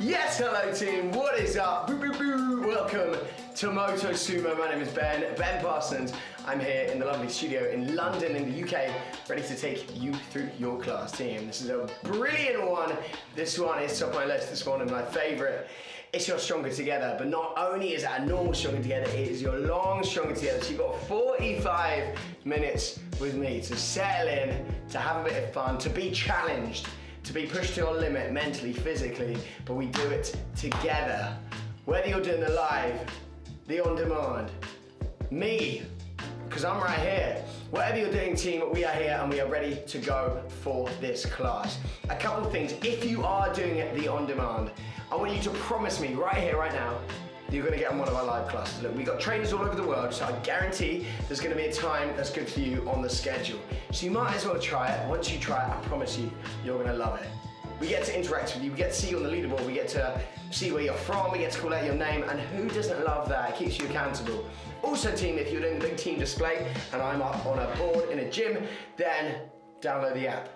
Yes, hello team, what is up? Boo, boo, boo. Welcome to Motosumo. My name is Ben Parsons. I'm here in the lovely studio in London in the UK, ready to take you through your class team. This is a brilliant one. This one is top of my list, this one of my favorite. It's your Stronger Together, but not only is it a normal Stronger Together, it is your long Stronger Together. So you've got 45 minutes with me to settle in, to have a bit of fun, to be challenged, to be pushed to your limit mentally, physically, but we do it together. Whether you're doing the live, the on-demand, me, because I'm right here. Whatever you're doing, team, we are here and we are ready to go for this class. A couple of things. If you are doing it the on-demand, I want you to promise me right here, right now, that you're going to get on one of our live classes. Look, we've got trainers all over the world, so I guarantee there's going to be a time that's good for you on the schedule. So you might as well try it. Once you try it, I promise you, you're going to love it. We get to interact with you, we get to see you on the leaderboard, we get to see where you're from, we get to call out your name, and who doesn't love that? It keeps you accountable. Also team, if you're doing the big team display and I'm up on a board in a gym, then download the app.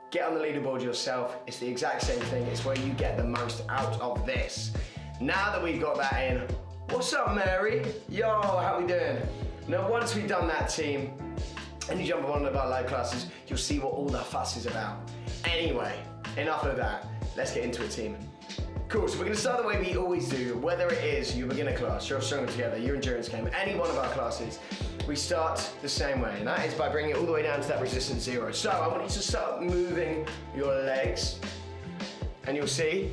Get on the leaderboard yourself. It's the exact same thing. It's where you get the most out of this. Now that we've got that in, what's up, Mary? Yo, how we doing? Now, once we've done that, team, and you jump on one of our live classes, you'll see what all the fuss is about. Anyway, enough of that. Let's get into it, team. Cool, so we're gonna start the way we always do, whether it is your beginner class, your Stronger Together, your endurance game, any one of our classes, we start the same way, and that is by bringing it all the way down to that resistance zero. So I want you to start moving your legs, and you'll see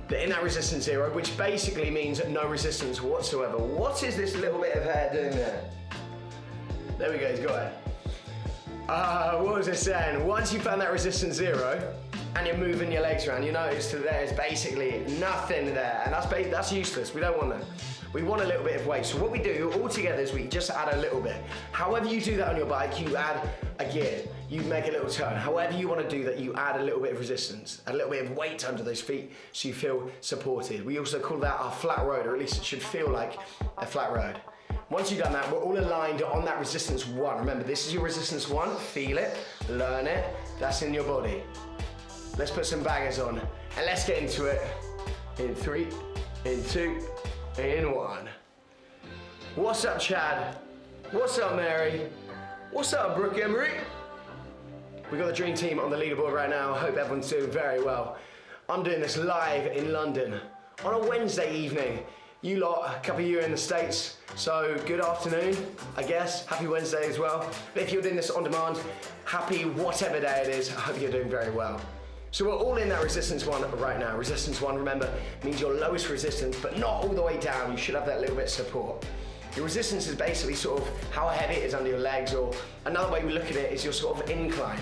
that in that resistance zero, which basically means no resistance whatsoever. What is this little bit of hair doing there? There we go, he's got it. What was I saying? Once you found that resistance zero, and you're moving your legs around, you notice that there's basically nothing there, and that's useless. We don't want that. We want a little bit of weight. So what we do all together is we just add a little bit. However you do that on your bike, you add a gear, you make a little turn. However you want to do that, you add a little bit of resistance, a little bit of weight under those feet so you feel supported. We also call that our flat road, or at least it should feel like a flat road. Once you've done that, we're all aligned on that resistance one. Remember, this is your resistance one. Feel it, learn it, that's in your body. Let's put some bangers on and let's get into it in 3, in 2, in 1. What's up, Chad? What's up, Mary? What's up, Brooke Emery? We got the dream team on the leaderboard right now. I hope everyone's doing very well. I'm doing this live in London on a Wednesday evening. You lot, a couple of you are in the States, so good afternoon, I guess. Happy Wednesday as well. But if you're doing this on demand, happy whatever day it is. I hope you're doing very well. So we're all in that resistance one right now. Resistance one, remember, means your lowest resistance, but not all the way down. You should have that little bit of support. Your resistance is basically sort of how heavy it is under your legs, or another way we look at it is your sort of incline.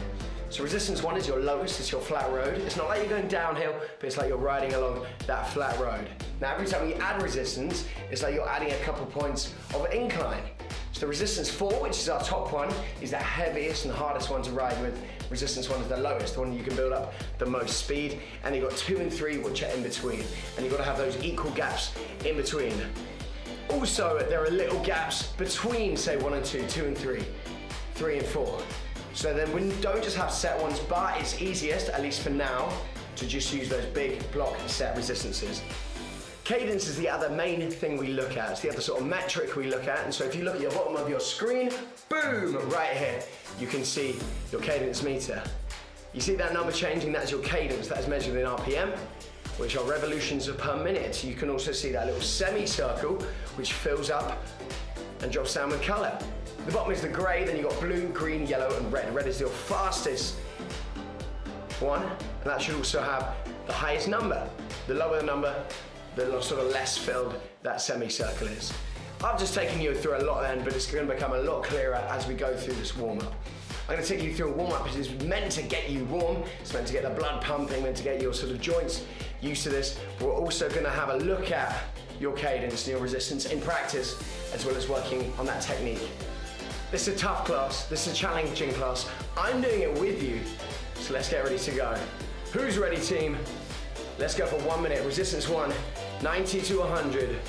So resistance one is your lowest, it's your flat road. It's not like you're going downhill, but it's like you're riding along that flat road. Now every time you add resistance, it's like you're adding a couple points of incline. So the resistance 4, which is our top one, is the heaviest and hardest one to ride with. Resistance 1 is the lowest, the one you can build up the most speed. And you've got 2 and 3, which are in between. And you've got to have those equal gaps in between. Also, there are little gaps between, say, 1 and 2, 2 and 3, 3 and 4. So then we don't just have set ones, but it's easiest, at least for now, to just use those big block set resistances. Cadence is the other main thing we look at. It's the other sort of metric we look at. And so if you look at your bottom of your screen, boom, right here, you can see your cadence meter. You see that number changing? That's your cadence. That is measured in RPM, which are revolutions per minute. You can also see that little semicircle, which fills up and drops down with color. The bottom is the gray, then you've got blue, green, yellow, and red. Red is your fastest one, and that should also have the highest number. The lower the number, the sort of less filled that semicircle is. I've just taken you through a lot then, but it's going to become a lot clearer as we go through this warm-up. I'm going to take you through a warm-up which is meant to get you warm, it's meant to get the blood pumping, meant to get your sort of joints used to this. But we're also going to have a look at your cadence and your resistance in practice, as well as working on that technique. This is a tough class, this is a challenging class. I'm doing it with you, so let's get ready to go. Who's ready, team? Let's go for 1 minute. Resistance 1, 90 to 100.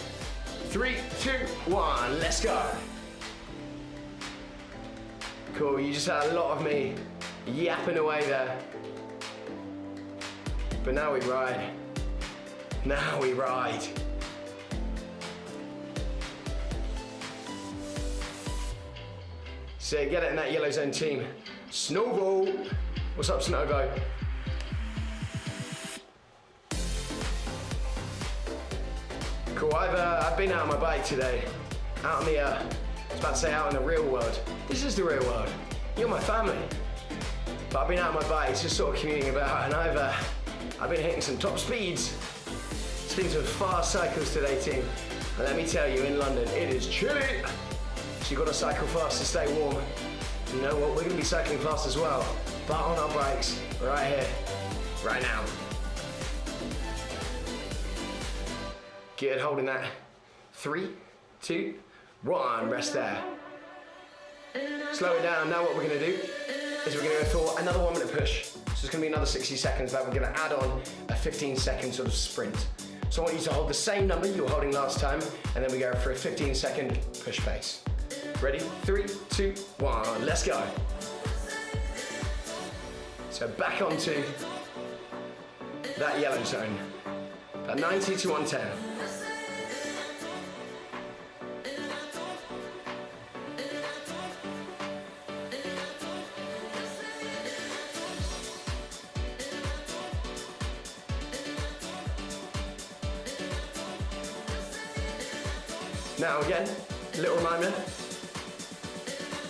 3, 2, 1, let's go. Cool, you just had a lot of me yapping away there. But now we ride. Now we ride. So get it in that yellow zone team. Snovo. What's up, Snovo? Cool, I've been out on my bike today. Out in the, I was about to say out in the real world. This is the real world. You're my family. But I've been out on my bike, just sort of commuting about, and I've been hitting some top speeds. It's been some fast cycles today, team. And let me tell you, in London, it is chilly. So you've got to cycle fast to stay warm. You know what, we're gonna be cycling fast as well, but on our bikes, right here, right now. Good, holding that. 3, 2, 1, rest there. Slow it down. Now what we're gonna do is we're gonna go for another 1 minute push. So it's gonna be another 60 seconds, but we're gonna add on a 15-second sort of sprint. So I want you to hold the same number you were holding last time, and then we go for a 15-second push pace. Ready? 3, 2, 1, let's go. So back onto that yellow zone, about 90 to 110. Now again, little reminder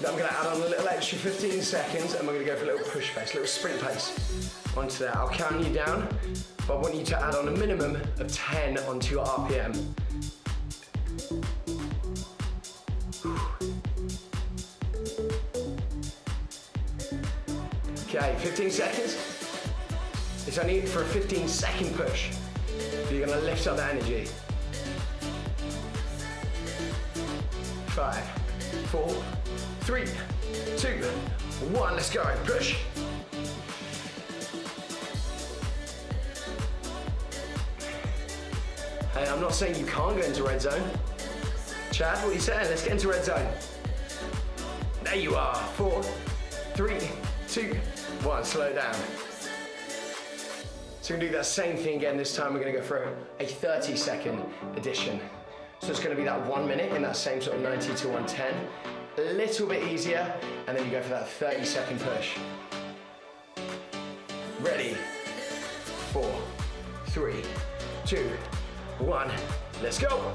that I'm going to add on a little extra 15 seconds and we're going to go for a little push pace, a little sprint pace onto that. I'll count you down, but I want you to add on a minimum of 10 onto your RPM. Okay, 15 seconds. It's only for a 15-second push. So you're going to lift up the energy. 5, 4, 3, 2, 1, let's go, push. Hey, I'm not saying you can't go into red zone. Chad, what are you saying? Let's get into red zone. There you are, 4, 3, 2, 1, slow down. So we're gonna do that same thing again. This time we're gonna go for a 30-second addition. So it's going to be that 1 minute in that same sort of 90 to 110. A little bit easier, and then you go for that 30-second push. Ready? 4, 3, 2, 1, let's go!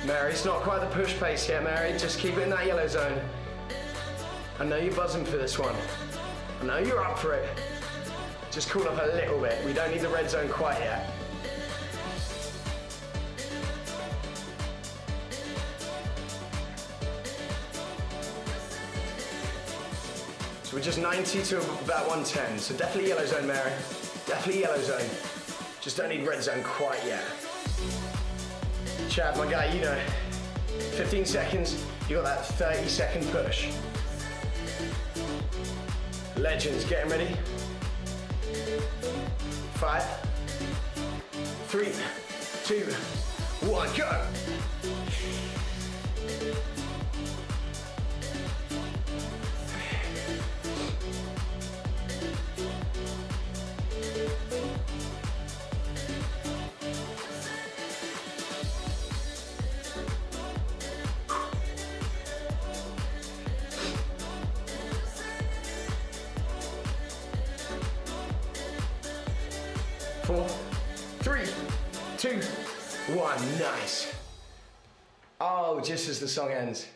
Mary, it's not quite the push pace yet, Mary. Just keep it in that yellow zone. I know you're buzzing for this one. I know you're up for it. Just cool off a little bit. We don't need the red zone quite yet. So we're just 90 to about 110. So definitely yellow zone, Mary. Definitely yellow zone. Just don't need red zone quite yet. Chad, my guy, you know, 15 seconds, you got that 30-second push. Legends, getting ready. 5, 3, 2, 1, go! Four, 3, 2, 1, nice. Oh, just as the song ends.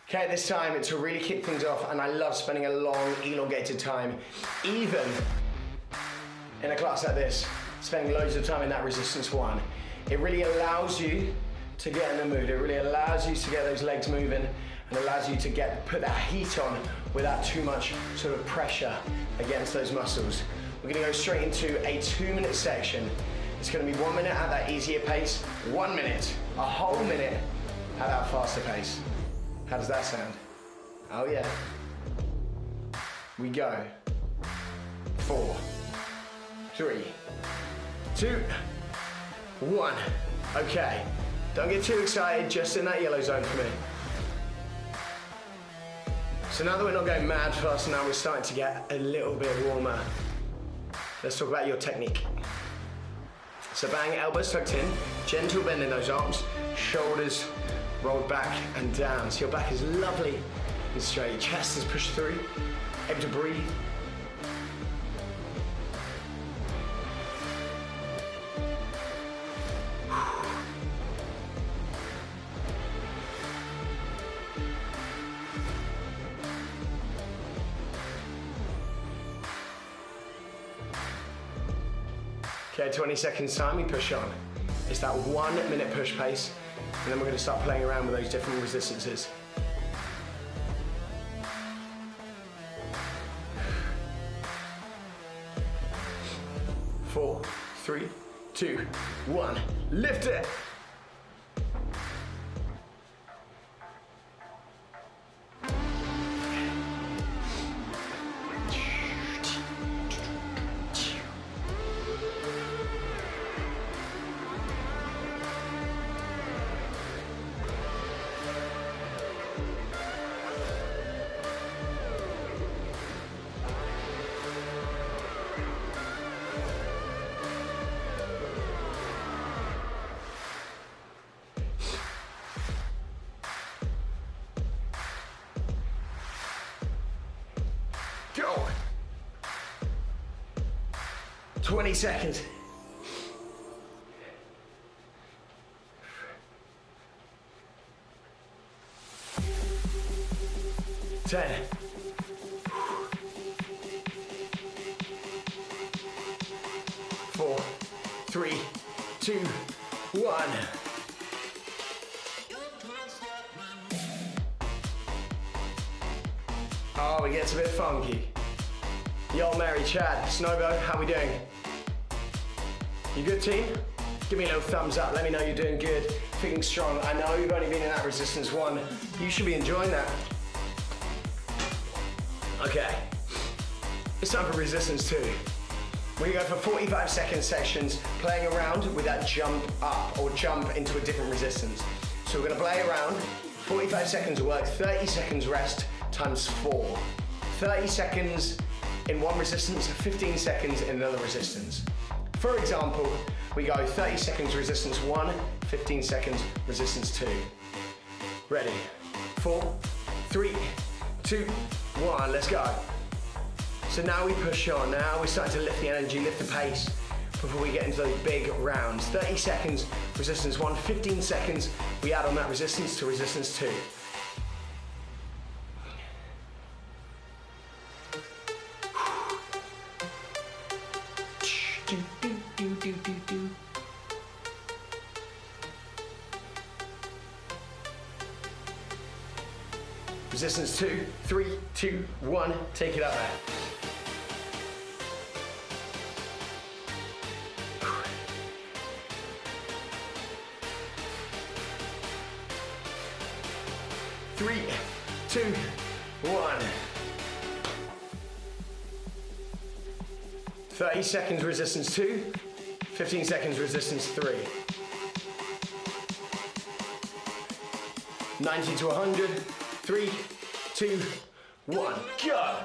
Okay, this time it's to really kick things off, and I love spending a long, elongated time, even in a class like this, spending loads of time in that resistance 1. It really allows you to get in the mood. It really allows you to get those legs moving and allows you to put that heat on without too much sort of pressure against those muscles. We're gonna go straight into a 2-minute section. It's gonna be 1 minute at that easier pace, 1 minute, a whole minute at that faster pace. How does that sound? Oh yeah. We go. 4, 3, 2, 1. Okay, don't get too excited, just in that yellow zone for me. So now that we're not going mad fast, now we're starting to get a little bit warmer. Let's talk about your technique. So bang, elbows tucked in, gentle bend in those arms, shoulders rolled back and down. So your back is lovely and straight, chest is pushed through, able to breathe. Okay, 20 seconds time, we push on. It's that 1 minute push pace, and then we're gonna start playing around with those different resistances. Four, 3, 2, 1, lift it. Go. 20 seconds. 10. 4, 3, 2, 1. Oh, it gets a bit funky. Yo, Mary, Chad, Snobo, how we doing? You good, team? Give me a little thumbs up. Let me know you're doing good, feeling strong. I know you've only been in that resistance 1. You should be enjoying that. Okay, it's time for resistance 2. We're gonna go for 45-second sections, playing around with that jump up or jump into a different resistance. So we're gonna play around, 45 seconds of work, 30 seconds rest, times 4. 30 seconds in one resistance, 15 seconds in another resistance. For example, we go 30 seconds resistance 1, 15 seconds resistance 2. Ready? 4, 3, 2, 1, let's go. So now we push on, now we're starting to lift the energy, lift the pace before we get into those big rounds. 30 seconds resistance 1, 15 seconds we add on that resistance to resistance 2. Resistance 2, 3, 2, 1, take it up there. Three, 2, 1. 30 seconds resistance 2, 15 seconds resistance 3. 90 to 100, 3, 2, 1, go!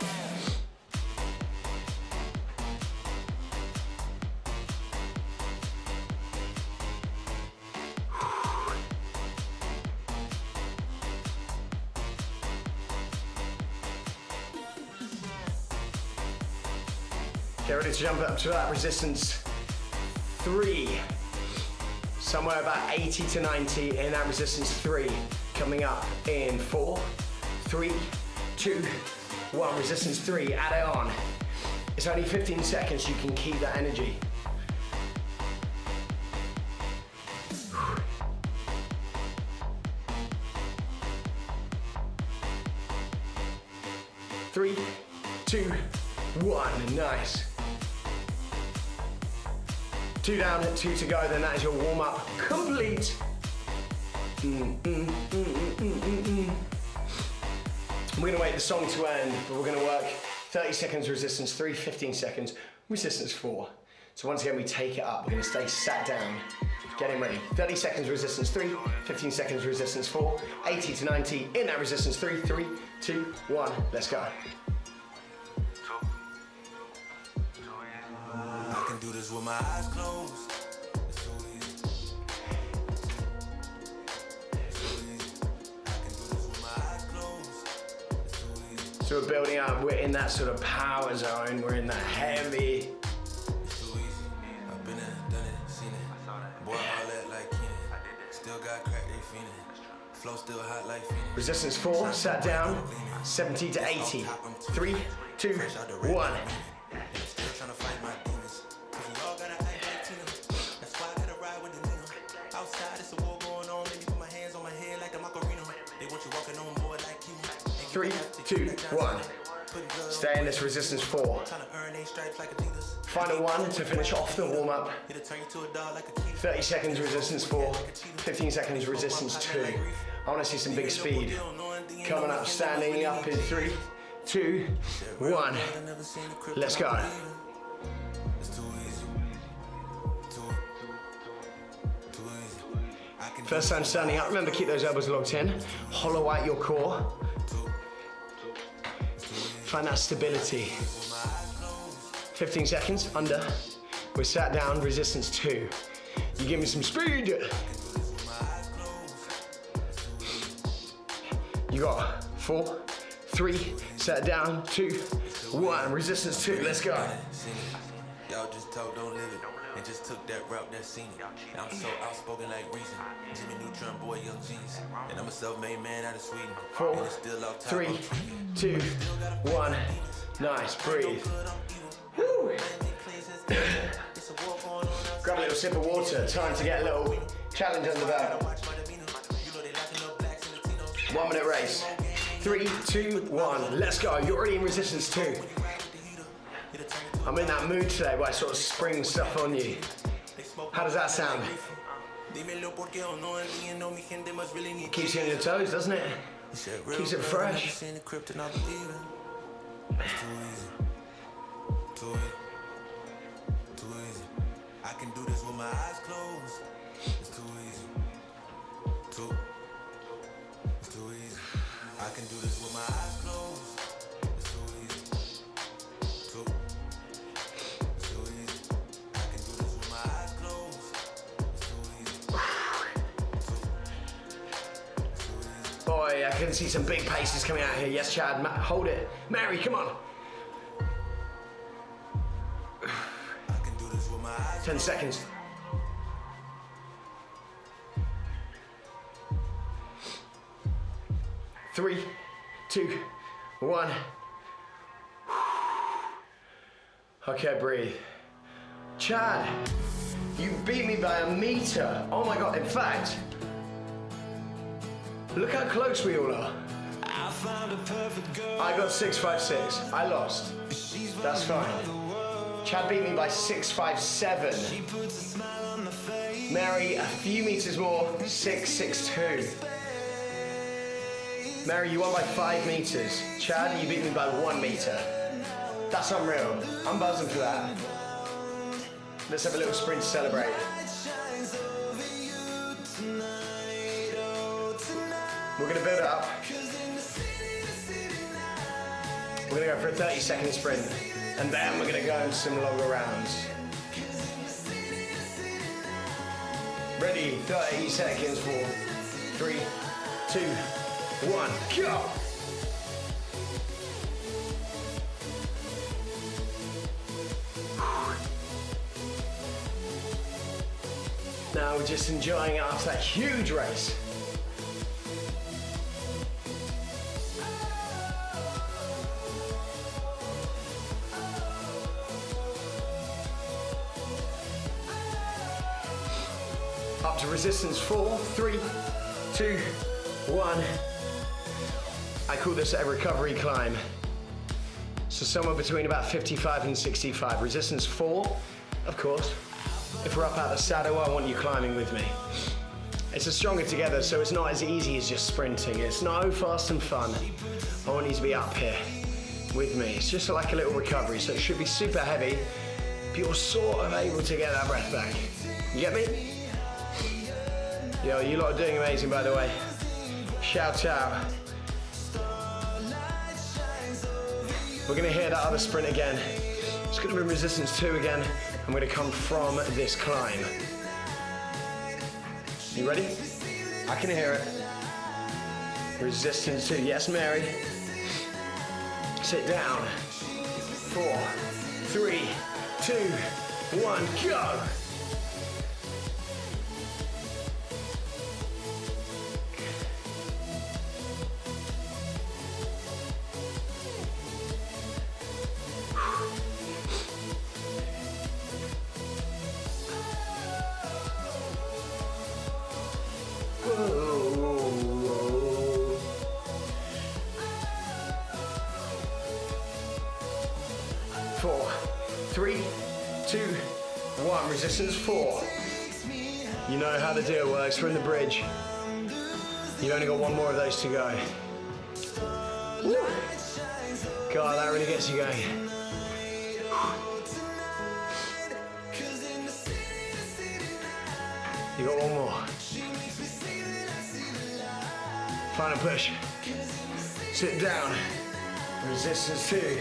Get ready to jump up to that resistance 3. Somewhere about 80 to 90 in that resistance 3. Coming up in 4, 3, 2, 1. Resistance 3, add it on. It's only 15 seconds, you can keep that energy. Three, 2, 1, nice. 2 down, 2 to go, then that is your warm-up complete. We're gonna wait the song to end, but we're gonna work 30 seconds resistance 3, 15 seconds resistance 4. So once again, we take it up. We're gonna stay sat down. Getting ready. 30 seconds resistance 3, 15 seconds resistance 4, 80 to 90 in that resistance 3, 3, 2, 1, let's go. I can do this with my eyes closed. So we're building up, we're in that sort of power zone, we're in that heavy. I've been there, done it, seen it. Boy, all that like Keenan. Still got crack, they fiendin'. Flow still hot like Phoenix. Resistance 4, sat down, 70 to 80. 3, 2, 1. Still trying to fight my demons. Cause we all gotta act like Tina. That's why I gotta ride with the Nina. Outside, it's a war going on. Let me put my hands on my head like the Macarena. They want you walking on board like you. 3, 2, 1. Stay in this resistance 4. Final one to finish off the warm up. 30 seconds resistance 4, 15 seconds resistance 2. I want to see some big speed. Coming up, standing up in 3, 2, 1. Let's go. First time standing up, remember keep those elbows locked in. Hollow out your core. Find that stability. 15 seconds, under. We're sat down, resistance 2. You give me some speed. You got 4, 3, sat down, 2, 1. Resistance 2, let's go. Y'all just talk, don't live it. And just took that route, that seen it. Now I'm so outspoken like Reason. Jimmy Neutron, boy, young jeans. And I'm a self-made man out of Sweden. 4, 3, 2, 1. Nice, breathe. Woo. Grab a little sip of water. Time to get a little challenge under the belt. 1 minute race. 3, 2, 1. Let's go. You're already in resistance 2. I'm in that mood today where I sort of spring stuff on you. How does that sound? Keeps you on your toes, doesn't it? Keeps it fresh. I can do this with my eyes closed. It's too easy. It's too easy. I can do this with my eyes closed. It's too easy. It's too easy. I can do this with my eyes closed. It's too easy. Boy, I can see some big paces coming out here. Yes, Chad, hold it. Mary, come on. 10 seconds. Three, 2, 1. Okay, breathe. Chad, you beat me by a meter. Oh my God, in fact, look how close we all are. I got 6.56. I lost. That's fine. Chad beat me by 6.57. Mary, a few meters more, 6.62. Mary, you won by 5 meters. Chad, you beat me by 1 meter. That's unreal. I'm buzzing for that. Let's have a little sprint to celebrate. We're gonna build it up. We're gonna go for a 30-second sprint. And then we're gonna go in some longer rounds. Ready, 30 seconds for 3, 2, 1, go! Now we're just enjoying it after that huge race. Up to resistance 4, 3, 2, 1. I call this a recovery climb. So somewhere between about 55 and 65. Resistance 4, of course. If we're up out the saddle, I want you climbing with me. It's a stronger together, so it's not as easy as just sprinting. It's no fast and fun. I want you to be up here with me. It's just like a little recovery, so it should be super heavy, but you're sort of able to get that breath back. You get me? Yo, you lot are doing amazing, by the way. Shout out. We're gonna hear that other sprint again. It's gonna be resistance 2 again. I'm gonna come from this climb. You ready? I can hear it. Resistance 2, yes, Mary. Sit down. 4, 3, 2, 1, go. 4, 3, 2, 1. Resistance 4. You know how the deal works. We're in the bridge. You've only got one more of those to go. Woo. God, that really gets you going. You got one more. Final push. Sit down. Resistance 2,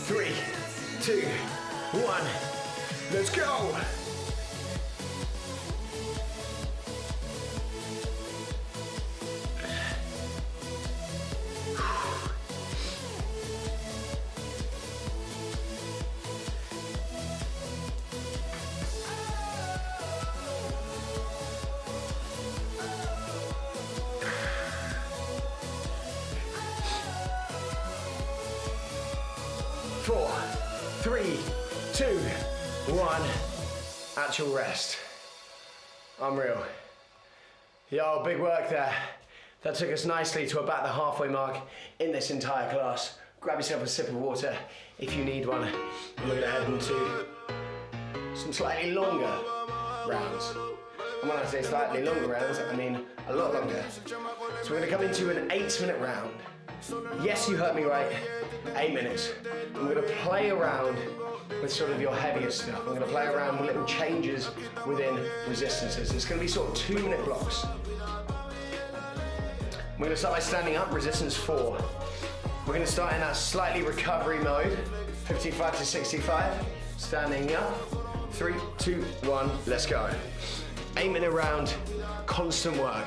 3, 2, 1. Let's go. Four, 3, 2, 1. Actual rest. Unreal. Yo, big work there. That took us nicely to about the halfway mark in this entire class. Grab yourself a sip of water if you need one. We're going to head into some slightly longer rounds. And when I say slightly longer rounds, I mean a lot longer. So we're going to come into an 8-minute round. Yes, you heard me right, 8 minutes. I'm going to play around with sort of your heavier stuff. I'm going to play around with little changes within resistances. It's going to be sort of 2-minute blocks. We're going to start by standing up, resistance 4. We're going to start in that slightly recovery mode, 55 to 65. Standing up, 3, 2, 1, let's go. 8-minute round, constant work.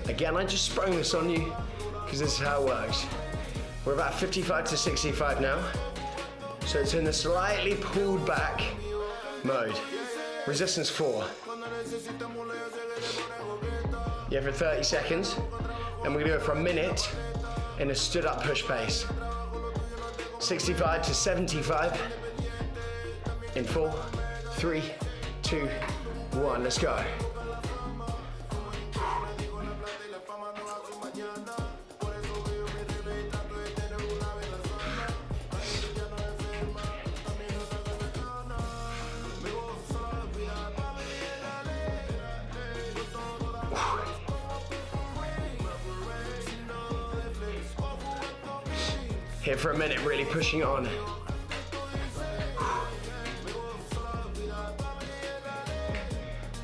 Again, I just sprung this on you because this is how it works. We're about 55 to 65 now. So it's in the slightly pulled back mode. Resistance 4. Yeah, for 30 seconds. And we're gonna go for a minute in a stood up push pace. 65 to 75. In 4, 3, 2, 1, let's go. Here for a minute, really pushing it on.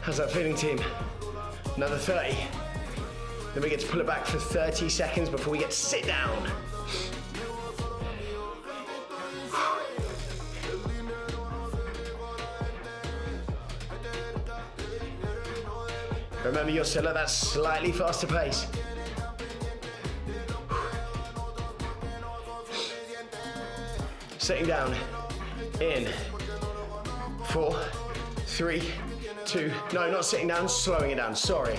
How's that feeling, team? Another 30. Then we get to pull it back for 30 seconds before we get to sit down. Remember, you're still at that slightly faster pace. Sitting down in 4, 3, 2, no, not sitting down, slowing it down, sorry,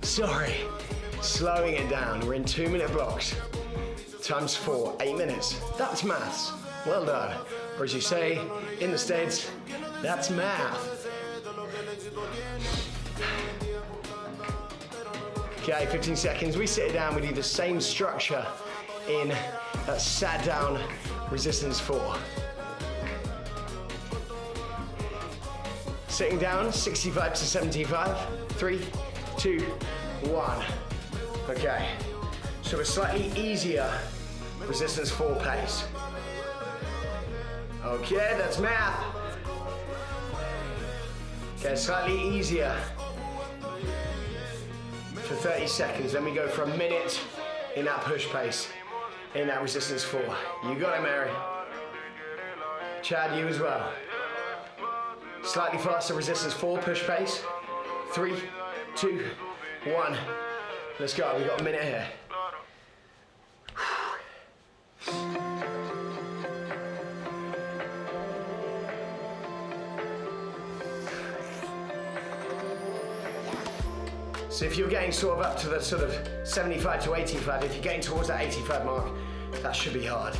slowing it down. We're in 2-minute blocks, times 4, 8 minutes. That's maths, well done. Or as you say in the States, that's math. Okay, 15 seconds, we sit down, we do the same structure in that sat down resistance 4. Sitting down, 65 to 75. 3, 2, 1. Okay, so a slightly easier resistance 4 pace. Okay, that's math. Okay, slightly easier. for 30 seconds. Then we go for a minute in that push pace, in that resistance 4. You got it, Mary. Chad, you as well. Slightly faster resistance 4 push pace. 3, 2, 1. Let's go. We've got a minute here. So if you're getting sort of up to the sort of 75 to 85, if you're getting towards that 85 mark, that should be hard.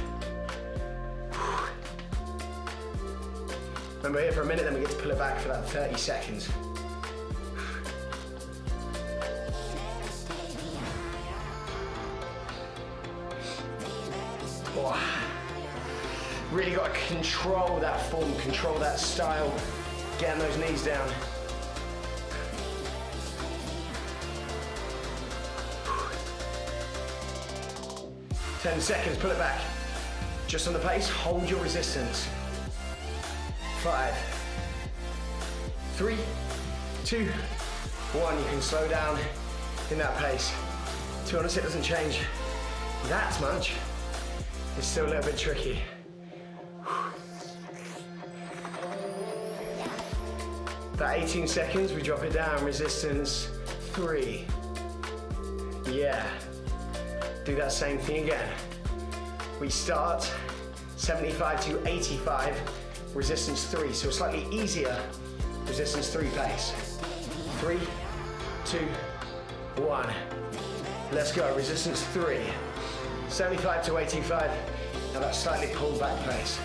Remember, here for a minute, then we get to pull it back for that 30 seconds. Oh. Really got to control that form, control that style, getting those knees down. 10 seconds, pull it back. Just on the pace, hold your resistance. 5, 3, 2, 1. You can slow down in that pace. To be honest, it doesn't change that much. It's still a little bit tricky. That 18 seconds, we drop it down, resistance 3. Yeah. Do that same thing again. We start 75 to 85, resistance 3, so a slightly easier resistance 3 pace. 3, 2, 1. Let's go, resistance 3. 75 to 85, now that slightly pulled back pace.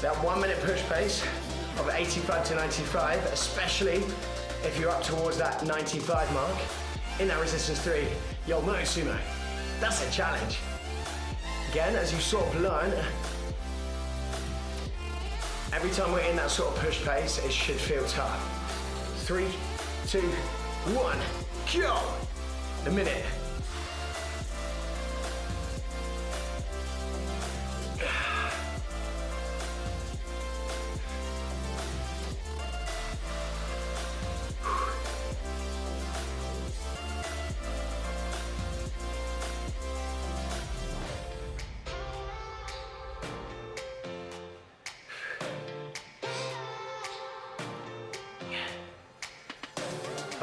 That 1 minute push pace of 85 to 95, especially if you're up towards that 95 mark, in that resistance 3, yo, Motosumo, that's a challenge. Again, as you sort of learn, every time we're in that sort of push pace, it should feel tough. 3, 2, 1, go! A minute.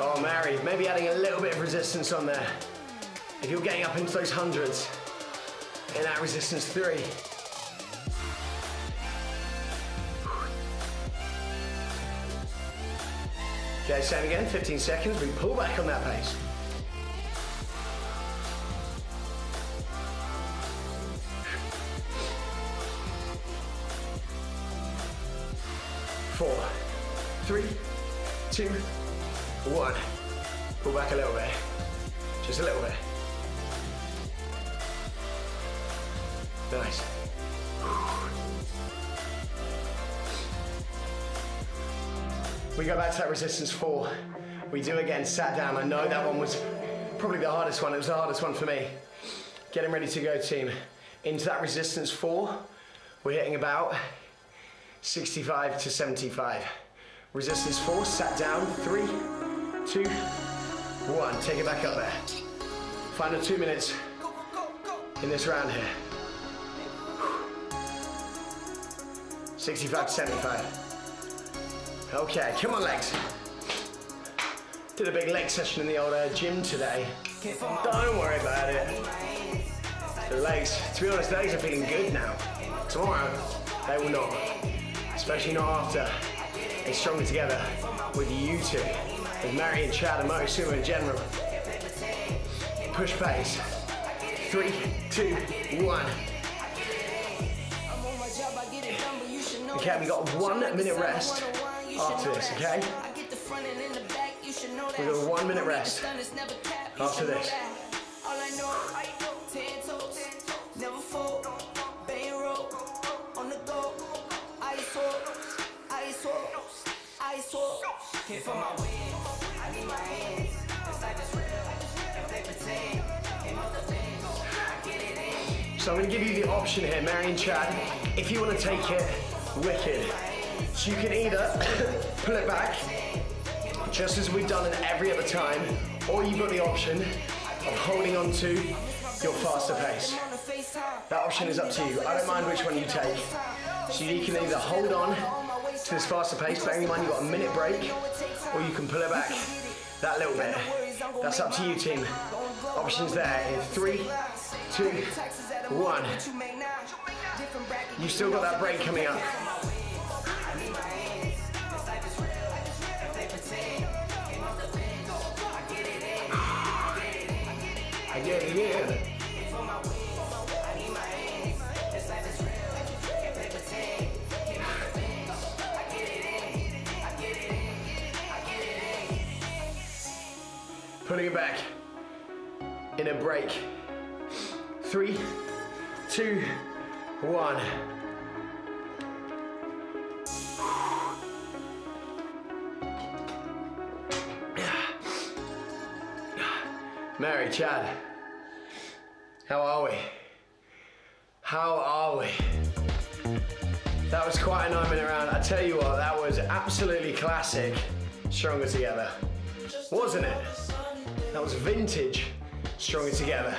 Oh, Mary, maybe adding a little bit of resistance on there. If you're getting up into those hundreds, in that resistance 3. Okay, same again, 15 seconds, we pull back on that pace. 4, 3, 2, 1. Pull back a little bit. Just a little bit. Nice. We go back to that resistance 4. We do again, sat down. I know that one was probably the hardest one. It was the hardest one for me. Getting ready to go, team. Into that resistance 4. We're hitting about 65 to 75. Resistance 4, sat down. 3, 2, 1. Take it back up there. Final 2 minutes in this round here. 65 to 75. Okay, come on, legs. Did a big leg session in the old gym today. Don't worry about it. The legs, to be honest, the legs are feeling good now. Tomorrow, they will not. Especially not after a Stronger Together with you two. With Mary and Chad and Motosumo in general. Push pace. 3, 2, 1. Okay, we got 1 minute rest after this, okay? We got a 1 minute rest after this. So I'm going to give you the option here, Mary and Chad, if you want to take it wicked. So you can either pull it back, just as we've done in every other time, or you've got the option of holding on to your faster pace. That option is up to you. I don't mind which one you take. So you can either hold on to this faster pace, bearing in mind you've got a minute break, or you can pull it back that little bit. That's up to you, team. Options there in 3, 2, 1. You've still got that break coming up. I get it, yeah. Putting it back in a break. 3, 2, 1. Mary, Chad, how are we? How are we? That was quite a 9-minute round. I tell you what, that was absolutely classic. Stronger Together, wasn't it? That was vintage Stronger Together.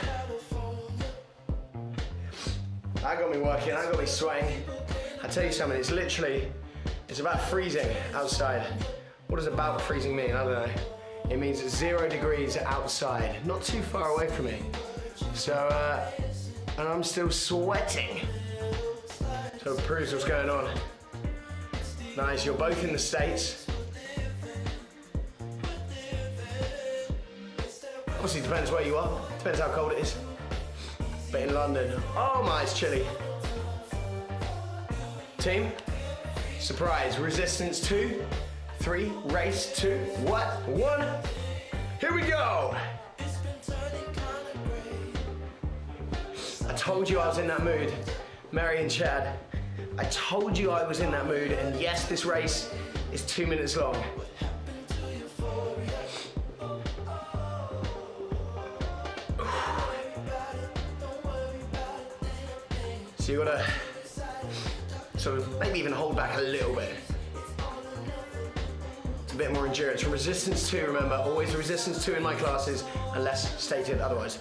That got me working, that got me sweating. I tell you something, it's about freezing outside. What does about freezing mean? I don't know. It means 0 degrees outside, not too far away from me. So, and I'm still sweating. So it proves what's going on. Nice, you're both in the States. Obviously depends where you are, depends how cold it is. But in London, oh my, it's chilly. Team, surprise, resistance 2, 3, race 2, what? 1, here we go. I told you I was in that mood, Mary and Chad. I told you I was in that mood, and yes, this race is 2 minutes long. So you gotta sort of maybe even hold back a little bit. It's a bit more endurance. From resistance 2, remember, always resistance 2 in my classes, unless stated otherwise.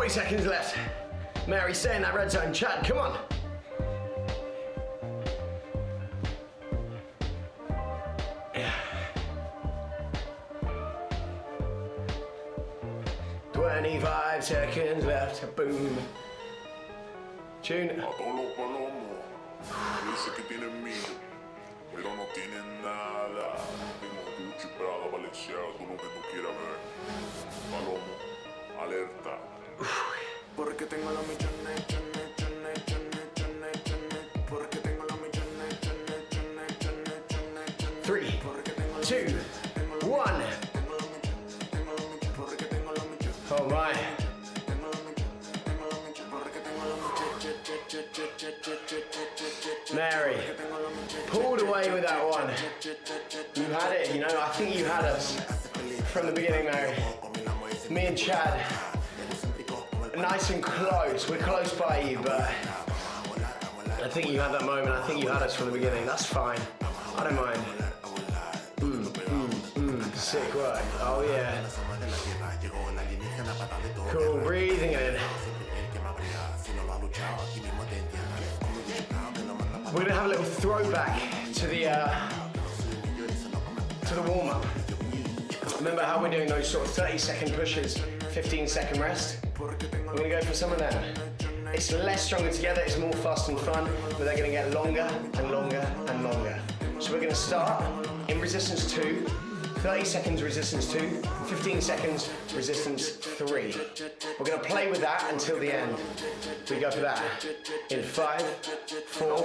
Seconds left. Mary, stay in that red zone. Chad, come on. Yeah. 25 seconds left. Boom. Tune. Dice que tienen miedo, pero no tienen nada. Tengo Gucci, Prada, Balenciaga, todo lo que tú quieras ver. Palomo, alerta. Porque tengo los millones, porque tengo los millones, 3, 2, 1. Oh my. Mary, pulled away with that one. You had it, you know, I think you had us from the beginning, Mary. Me and Chad, nice and close. We're close by you, but I think you had that moment. I think you had us from the beginning. That's fine. I don't mind. Sick work. Oh yeah. Cool. Breathing in. We're gonna have a little throwback to the warm-up. Remember how we're doing those sort of 30-second pushes, 15-second rest? We're gonna go for some of them. It's less Stronger Together, it's more fast and fun, but they're gonna get longer and longer and longer. So we're gonna start in resistance 2, 30 seconds resistance 2, 15 seconds resistance 3. We're gonna play with that until the end. We go for that in 5, 4,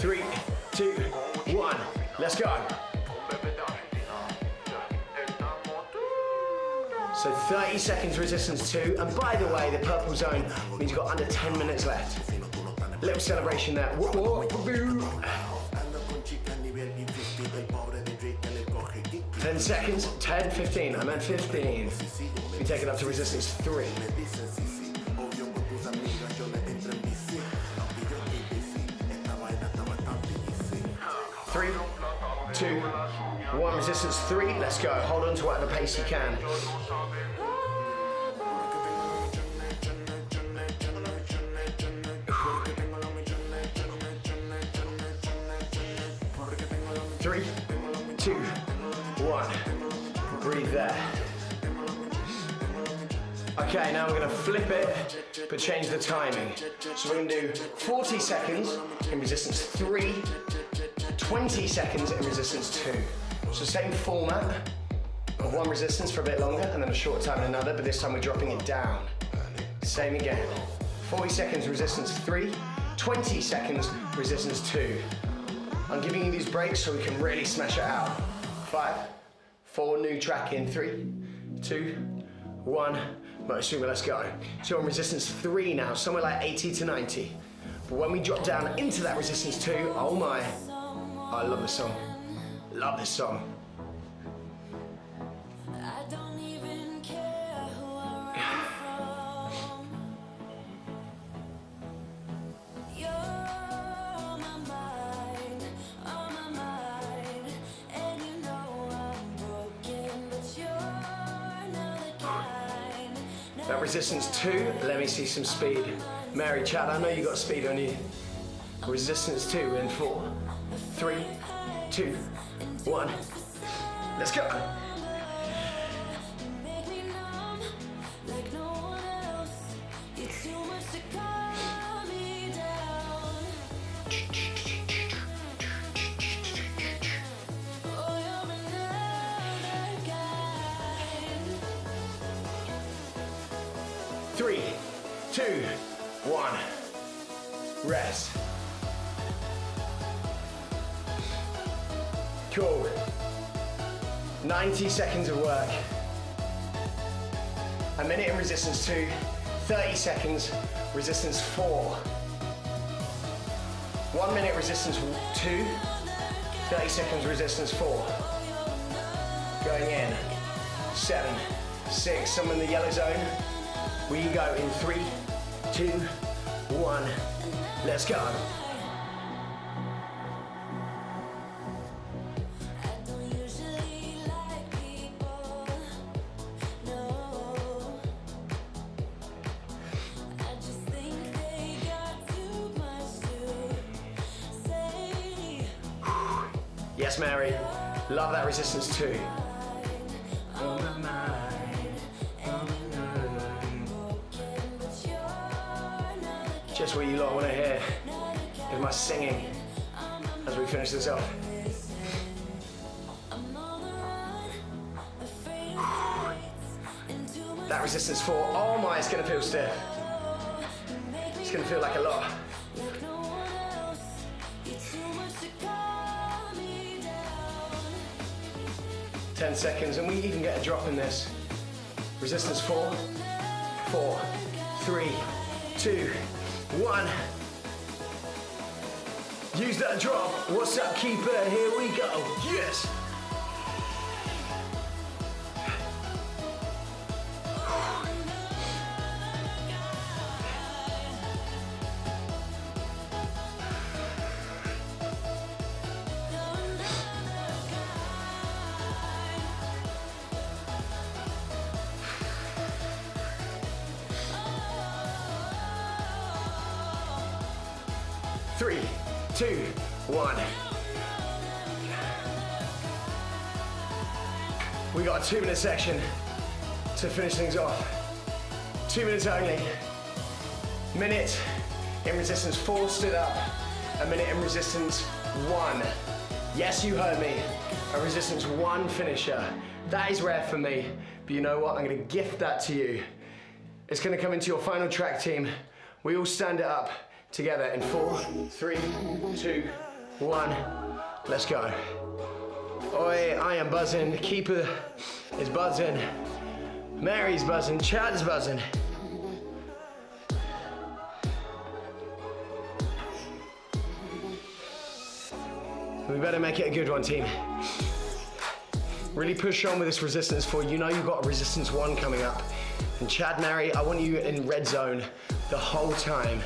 3, 2, 1. Let's go. So 30 seconds resistance 2, and by the way, the purple zone means you've got under 10 minutes left. Little celebration there. 10 seconds, 10, 15, I meant 15. We take it up to resistance 3. 3, 2, 1, resistance 3, let's go. Hold on to whatever pace you can. Three, 2, 1. Breathe there. Okay, now we're gonna flip it, but change the timing. So we're gonna do 40 seconds in resistance 3, 20 seconds in resistance 2. So same format of one resistance for a bit longer, and then a short time in another, but this time we're dropping it down. Same again. 40 seconds resistance 3, 20 seconds resistance 2. I'm giving you these breaks so we can really smash it out. 5, 4, new track in 3, 2, 1. Motosumo, let's go. So on resistance 3 now, somewhere like 80 to 90. But when we drop down into that resistance 2, oh my, I love this song. Love this song. That resistance 2, let me see some speed. Mary, Chad, I know you got speed on you. Resistance 2 in 4, 3, 2, 1. Let's go. Three, 2, 1. Rest. Cool. 90 seconds of work. A minute in resistance 2, 30 seconds resistance 4. 1 minute resistance 2, 30 seconds resistance 4. Going in. 7, 6, someone in the yellow zone. We go in 3, 2, 1. Let's go. Yes, Mary. Love that resistance too. Just what you lot want to hear is my singing as we finish this off. That resistance 4, oh my, it's going to feel stiff. It's going to feel like a lot. Ten seconds, and we even get a drop in this. Resistance 4, 4, 3, 2, 1. Use that drop. What's up, keeper? Here we go. Yes. Three, 2, 1. We got a 2-minute section to finish things off. 2 minutes only. Minute in resistance 4, stood up. A minute in resistance 1. Yes, you heard me. a resistance 1 finisher. That is rare for me, but you know what? I'm gonna gift that to you. It's gonna come into your final track team. We all stand it up together in 4, 3, 2, 1. Let's go. Oi, I am buzzing. The keeper is buzzing. Mary's buzzing. Chad's buzzing. We better make it a good one, team. Really push on with this resistance 4. You know you've got a resistance 1 coming up. And Chad, Mary, I want you in red zone the whole time.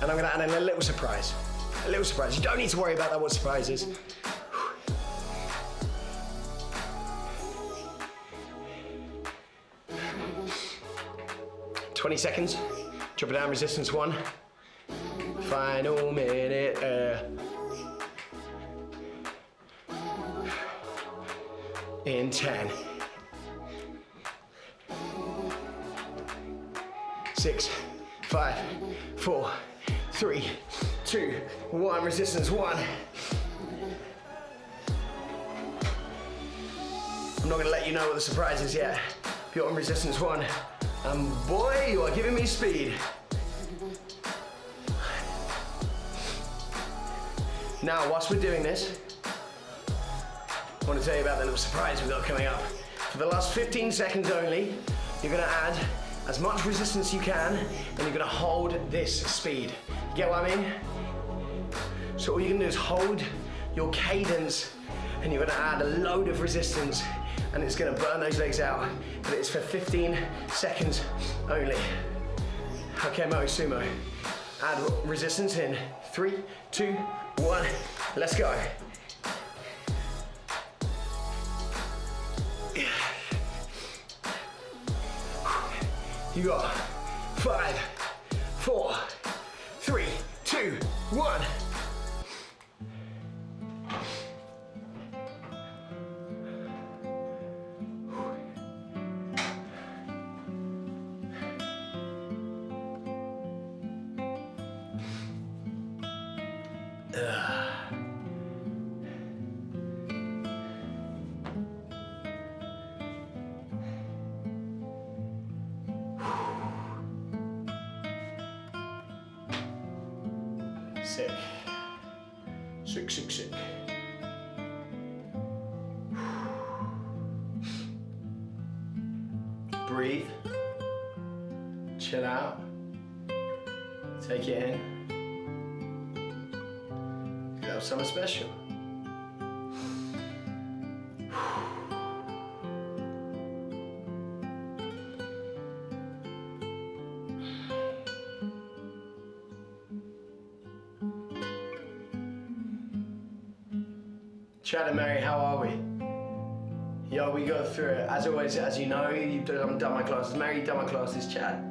And I'm gonna add in a little surprise. A little surprise. You don't need to worry about that, what surprise is. 20 seconds. Drop it down, resistance 1. Final minute. In 10. 6, 5, 4, 3, 2, 1. Resistance 1. I'm not gonna let you know what the surprise is yet. You're on resistance 1. And boy, you are giving me speed. Now, whilst we're doing this, I want to tell you about the little surprise we've got coming up. For the last 15 seconds only, you're gonna add as much resistance you can, and you're gonna hold this speed. You get what I mean? So all you're gonna do is hold your cadence, and you're gonna add a load of resistance, and it's gonna burn those legs out, but it's for 15 seconds only. Okay, Motosumo. Add resistance in 3, 2, 1, let's go. You got 5, 4, 3, 2, 1. Sick. Sick, sick, sick. Breathe. Chill out. Take it in. That was something special. Chad and Mary, how are we? Yo, we go through it. As always, as you know, you've done my classes. Mary, you've done my classes. Chad.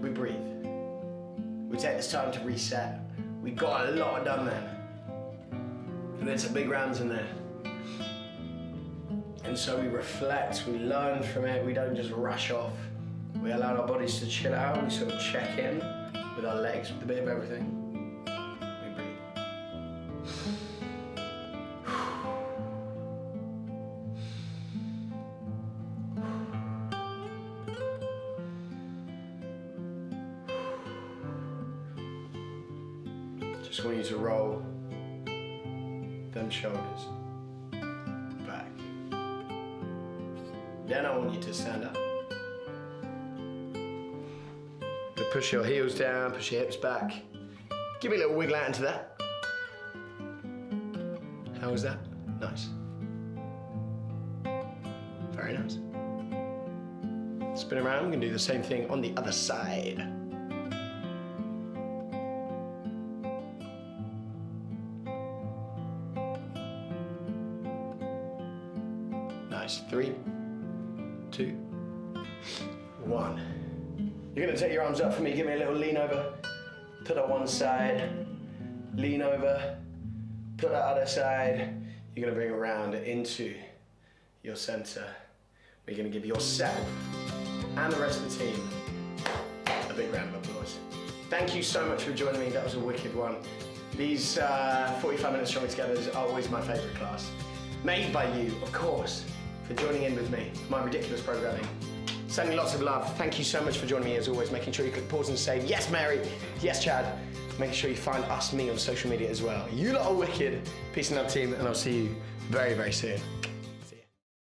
We breathe. We take this time to reset. We got a lot done then. And there's some big rounds in there. And so we reflect, we learn from it, we don't just rush off. We allow our bodies to chill out, we sort of check in with our legs, with a bit of everything. Just want you to roll them shoulders back. Then I want you to stand up. But push your heels down, push your hips back. Give me a little wiggle out into that. How was that? Nice. Very nice. Spin around, we can do the same thing on the other side. Nice. 3, 2, 1. You're gonna take your arms up for me. Give me a little lean over. Put that one side. Lean over. Put that other side. You're gonna bring it around into your center. You're gonna give yourself and the rest of the team a big round of applause. Thank you so much for joining me. That was a wicked one. These 45 minutes strung together is always my favourite class. Made by you, of course, for joining in with me, my ridiculous programming. Sending lots of love. Thank you so much for joining me as always, making sure you click pause and save. Yes, Mary. Yes, Chad. Making sure you find me on social media as well. You lot are wicked. Peace and love, team, and I'll see you very, very soon.